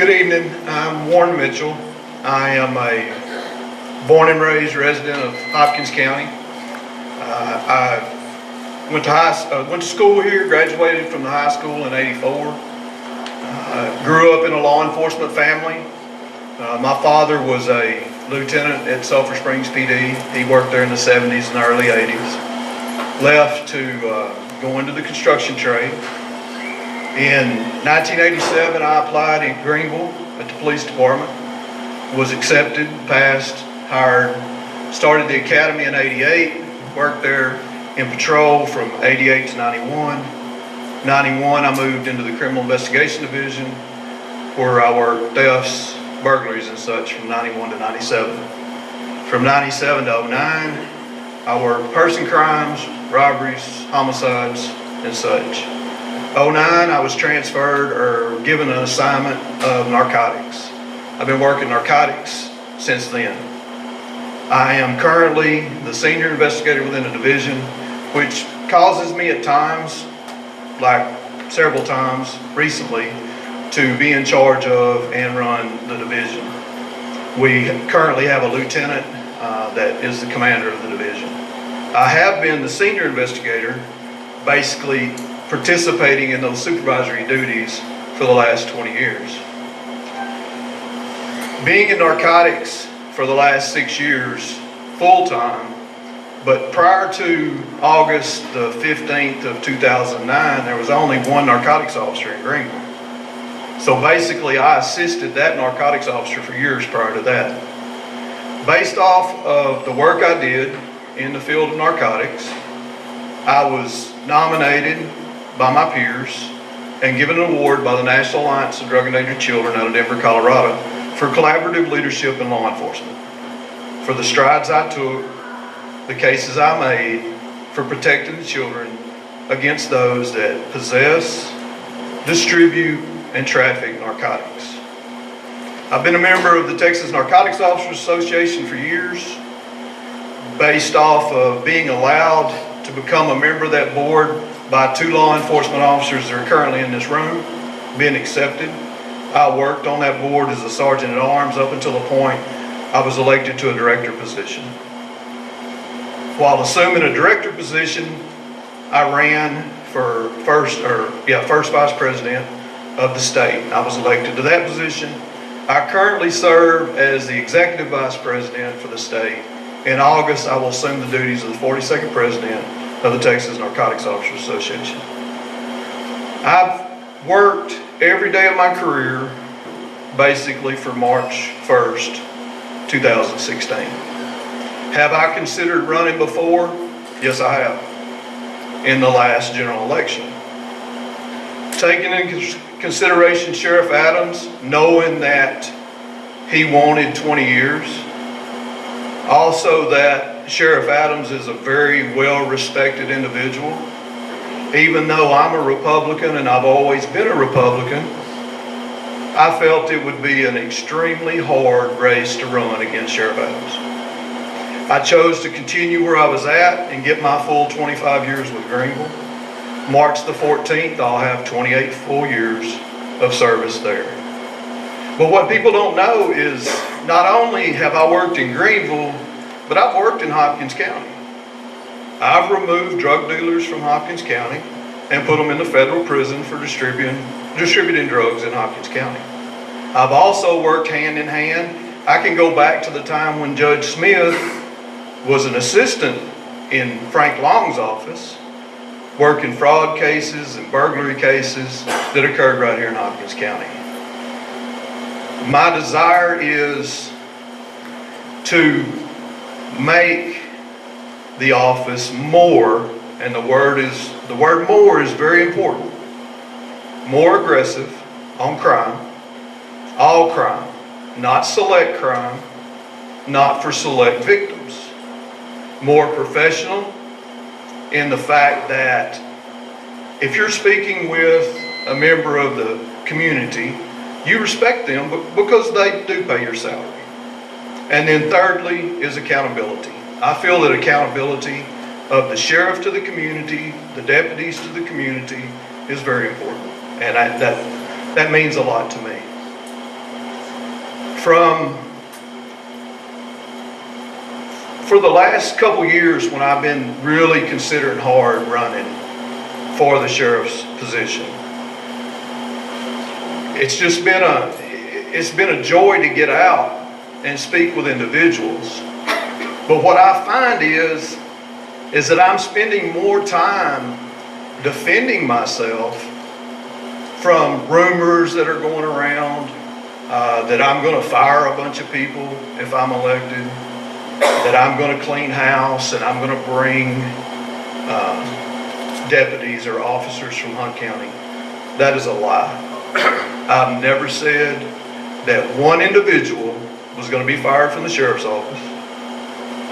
Good evening. I'm Warren Mitchell. I am a born and raised resident of Hopkins County. I went to school here, graduated from the high school in '84. Grew up in a law enforcement family. My father was a lieutenant at Sulphur Springs PD. He worked there in the '70s and early '80s. Left to go into the construction trade. In 1987, I applied in Greenville at the police department, was accepted, passed, hired, started the academy in '88, worked there in patrol from '88 to '91. '91, I moved into the criminal investigation division where I worked thefts, burglaries and such from '91 to '97. From '97 to '09, I worked person crimes, robberies, homicides, and such. '09, I was transferred or given an assignment of narcotics. I've been working narcotics since then. I am currently the senior investigator within the division, which causes me at times, like several times recently, to be in charge of and run the division. We currently have a lieutenant that is the commander of the division. I have been the senior investigator, basically participating in those supervisory duties for the last 20 years. Being in narcotics for the last 6 years, full-time, but prior to August the 15th of 2009, there was only one narcotics officer in Greenville. So basically, I assisted that narcotics officer for years prior to that. Based off of the work I did in the field of narcotics, I was nominated by my peers and given an award by the National Alliance of Drug Endangered Children out of Denver, Colorado for collaborative leadership in law enforcement, for the strides I took, the cases I made for protecting the children against those that possess, distribute, and traffic narcotics. I've been a member of the Texas Narcotics Officers Association for years, based off of being allowed to become a member of that board by 2 law enforcement officers that are currently in this room, being accepted. I worked on that board as a sergeant at arms up until the point I was elected to a director position. While assuming a director position, I ran for first vice president of the state. I was elected to that position. I currently serve as the executive vice president for the state. In August, I will assume the duties of the 42nd president of the Texas Narcotics Officers Association. I've worked every day of my career basically for March 1st, 2016. Have I considered running before? Yes, I have. In the last general election. Taking into consideration Sheriff Adams, knowing that he wanted 20 years, also that Sheriff Adams is a very well-respected individual. Even though I'm a Republican and I've always been a Republican, I felt it would be an extremely hard race to run against Sheriff Adams. I chose to continue where I was at and get my full 25 years with Greenville. March the 14th, I'll have 28 full years of service there. But what people don't know is not only have I worked in Greenville, but I've worked in Hopkins County. I've removed drug dealers from Hopkins County and put them in the federal prison for distributing drugs in Hopkins County. I've also worked hand in hand. I can go back to the time when Judge Smith was an assistant in Frank Long's office, working fraud cases and burglary cases that occurred right here in Hopkins County. My desire is to make the office more, and the word more is very important, more aggressive on crime, all crime, not select crime, not for select victims, more professional in the fact that if you're speaking with a member of the community, you respect them because they do pay your salary. And then thirdly is accountability. I feel that accountability of the sheriff to the community, the deputies to the community is very important. And that means a lot to me. For the last couple years, when I've been really considering hard running for the sheriff's position, it's been a joy to get out and speak with individuals. But what I find is that I'm spending more time defending myself from rumors that are going around, that I'm going to fire a bunch of people if I'm elected, that I'm going to clean house and I'm going to bring deputies or officers from Hunt County. That is a lie. I've never said that one individual was going to be fired from the sheriff's office.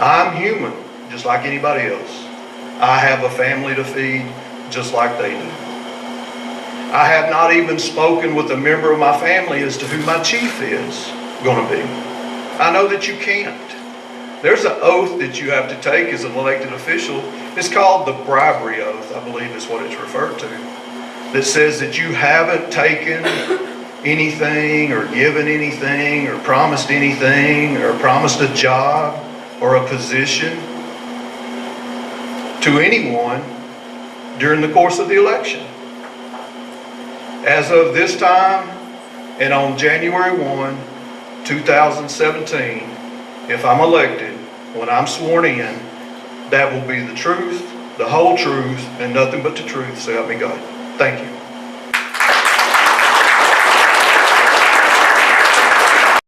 I'm human, just like anybody else. I have a family to feed, just like they do. I have not even spoken with a member of my family as to who my chief is going to be. I know that you can't. There's an oath that you have to take as an elected official. It's called the bribery oath, I believe is what it's referred to, that says that you haven't taken anything or given anything or promised anything or promised a job or a position to anyone during the course of the election. As of this time and on January 1, 2017, if I'm elected, when I'm sworn in, that will be the truth, the whole truth, and nothing but the truth, so help me God. Thank you.